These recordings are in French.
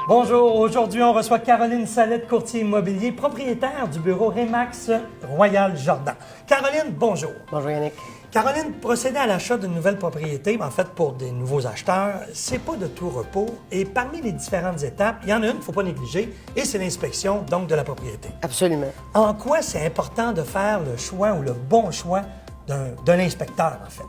Bonjour, aujourd'hui on reçoit Caroline Salette, courtier immobilier, propriétaire du bureau Remax Royal Jordan. Caroline, bonjour. Bonjour Yannick. Caroline, procéder à l'achat d'une nouvelle propriété, en fait pour des nouveaux acheteurs, c'est pas de tout repos. Et parmi les différentes étapes, il y en a une qu'il ne faut pas négliger, et c'est l'inspection donc de la propriété. Absolument. En quoi c'est important de faire le choix ou le bon choix d'un inspecteur, en fait?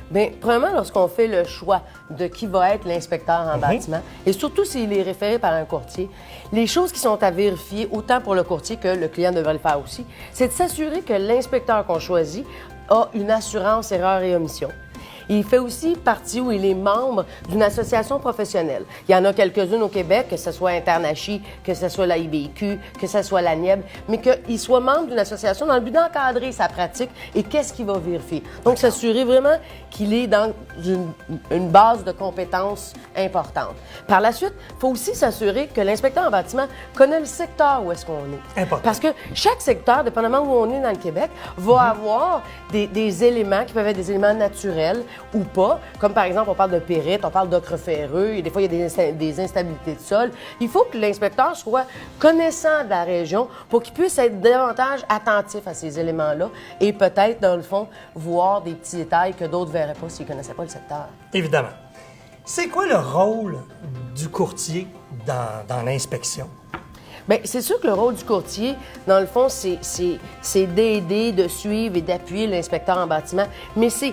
Bien, premièrement, lorsqu'on fait le choix de qui va être l'inspecteur en bâtiment, et surtout s'il est référé par un courtier, les choses qui sont à vérifier, autant pour le courtier que le client devrait le faire aussi, c'est de s'assurer que l'inspecteur qu'on choisit a une assurance erreur et omission. Il fait aussi partie ou il est membre d'une association professionnelle. Il y en a quelques-unes au Québec, que ce soit Internachi, que ce soit la IBQ, que ce soit la NIEB, mais qu'il soit membre d'une association dans le but d'encadrer sa pratique et qu'est-ce qu'il va vérifier. Donc, s'assurer vraiment qu'il est dans une base de compétences importante. Par la suite, il faut aussi s'assurer que l'inspecteur en bâtiment connaît le secteur où est-ce qu'on est. Important. Parce que chaque secteur, dépendamment où on est dans le Québec, va avoir des éléments qui peuvent être des éléments naturels ou pas. Comme par exemple, on parle de périte, on parle d'ocre ferreux, et des fois, il y a des instabilités de sol. Il faut que l'inspecteur soit connaissant de la région pour qu'il puisse être davantage attentif à ces éléments-là et peut-être, dans le fond, voir des petits détails que d'autres ne verraient pas s'ils ne connaissaient pas le secteur. Évidemment. C'est quoi le rôle du courtier dans l'inspection? Bien, c'est sûr que le rôle du courtier, dans le fond, c'est d'aider, de suivre et d'appuyer l'inspecteur en bâtiment, mais c'est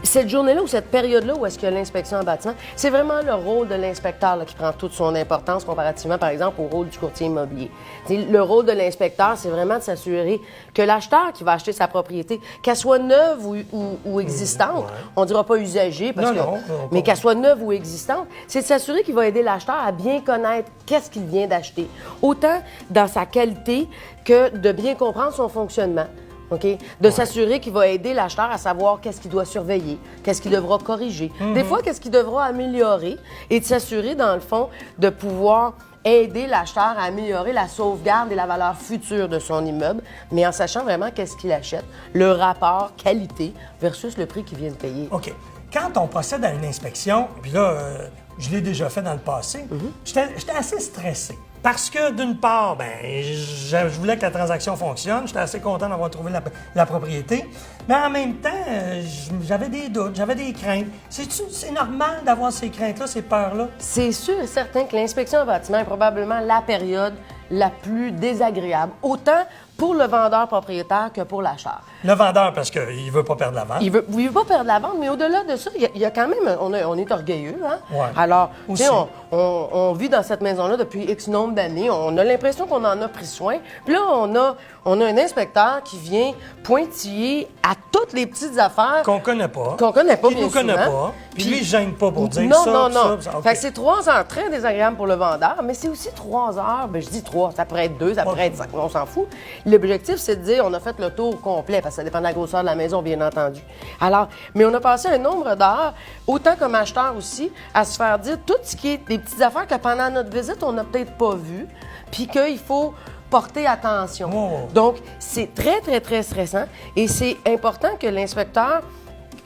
cette journée-là ou cette période-là où est-ce qu'il y a l'inspection en bâtiment, c'est vraiment le rôle de l'inspecteur là, qui prend toute son importance comparativement, par exemple, au rôle du courtier immobilier. T'sais, le rôle de l'inspecteur, c'est vraiment de s'assurer que l'acheteur qui va acheter sa propriété, qu'elle soit neuve ou existante, on ne dira pas usagée, mais qu'elle soit neuve ou existante, c'est de s'assurer qu'il va aider l'acheteur à bien connaître qu'est-ce qu'il vient d'acheter, autant dans sa qualité que de bien comprendre son fonctionnement. Okay? De s'assurer qu'il va aider l'acheteur à savoir qu'est-ce qu'il doit surveiller, qu'est-ce qu'il devra corriger, des fois, qu'est-ce qu'il devra améliorer et de s'assurer, dans le fond, de pouvoir aider l'acheteur à améliorer la sauvegarde et la valeur future de son immeuble, mais en sachant vraiment qu'est-ce qu'il achète, le rapport qualité versus le prix qu'il vient de payer. OK. Quand on procède à une inspection, puis là, je l'ai déjà fait dans le passé, j'étais assez stressé. Parce que, d'une part, je voulais que la transaction fonctionne. J'étais assez content d'avoir trouvé la propriété. Mais en même temps, j'avais des doutes, j'avais des craintes. C'est normal d'avoir ces craintes-là, ces peurs-là? C'est sûr et certain que l'inspection en bâtiment est probablement la période la plus désagréable, autant pour le vendeur propriétaire que pour l'acheteur. Le vendeur, parce qu'il ne veut pas perdre la vente. Il veut pas perdre la vente, mais au-delà de ça, il y a quand même... On est orgueilleux, hein? Ouais. Alors, tu sais, on vit dans cette maison-là depuis X nombre d'années. On a l'impression qu'on en a pris soin. Puis là, on a un inspecteur qui vient pointiller à toutes les petites affaires... Qu'on connaît pas. Qu'on connaît pas, bien nous connaît souvent. pas. Puis lui, il ne gêne pas pour dire non. ça. Okay. Fait que c'est 3 heures très désagréables pour le vendeur, mais c'est aussi 3 heures, je dis 3, ça pourrait être 2, ça pourrait être 5, on s'en fout. L'objectif, c'est de dire on a fait le tour complet, parce que ça dépend de la grosseur de la maison, bien entendu. Alors, mais on a passé un nombre d'heures, autant comme acheteur aussi, à se faire dire tout ce qui est des petites affaires que pendant notre visite, on n'a peut-être pas vu, puis qu'il faut porter attention. Oh. Donc, c'est très, très, très stressant et c'est important que l'inspecteur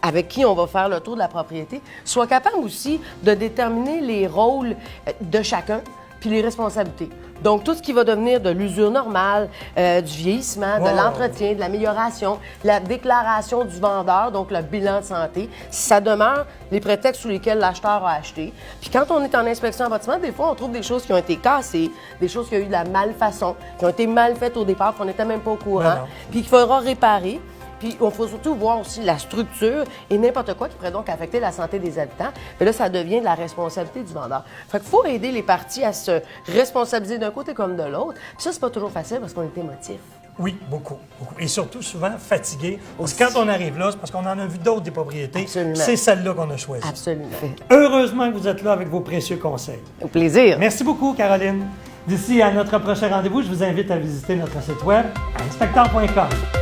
avec qui on va faire le tour de la propriété, soit capable aussi de déterminer les rôles de chacun puis les responsabilités. Donc, tout ce qui va devenir de l'usure normale, du vieillissement, de l'entretien, de l'amélioration, la déclaration du vendeur, donc le bilan de santé, ça demeure les prétextes sous lesquels l'acheteur a acheté. Puis quand on est en inspection en bâtiment, des fois, on trouve des choses qui ont été cassées, des choses qui ont eu de la malfaçon, qui ont été mal faites au départ, qu'on n'était même pas au courant, puis qu'il faudra réparer. Puis, il faut surtout voir aussi la structure et n'importe quoi qui pourrait donc affecter la santé des habitants. Mais là, ça devient de la responsabilité du vendeur. Fait qu'il faut aider les parties à se responsabiliser d'un côté comme de l'autre. Puis ça, c'est pas toujours facile parce qu'on est émotif. Oui, beaucoup. Et surtout, souvent, fatigué. Parce que quand on arrive là, c'est parce qu'on en a vu d'autres des propriétés. Absolument. C'est celle-là qu'on a choisie. Absolument. Heureusement que vous êtes là avec vos précieux conseils. Au plaisir. Merci beaucoup, Caroline. D'ici à notre prochain rendez-vous, je vous invite à visiter notre site web à inspecteur.com.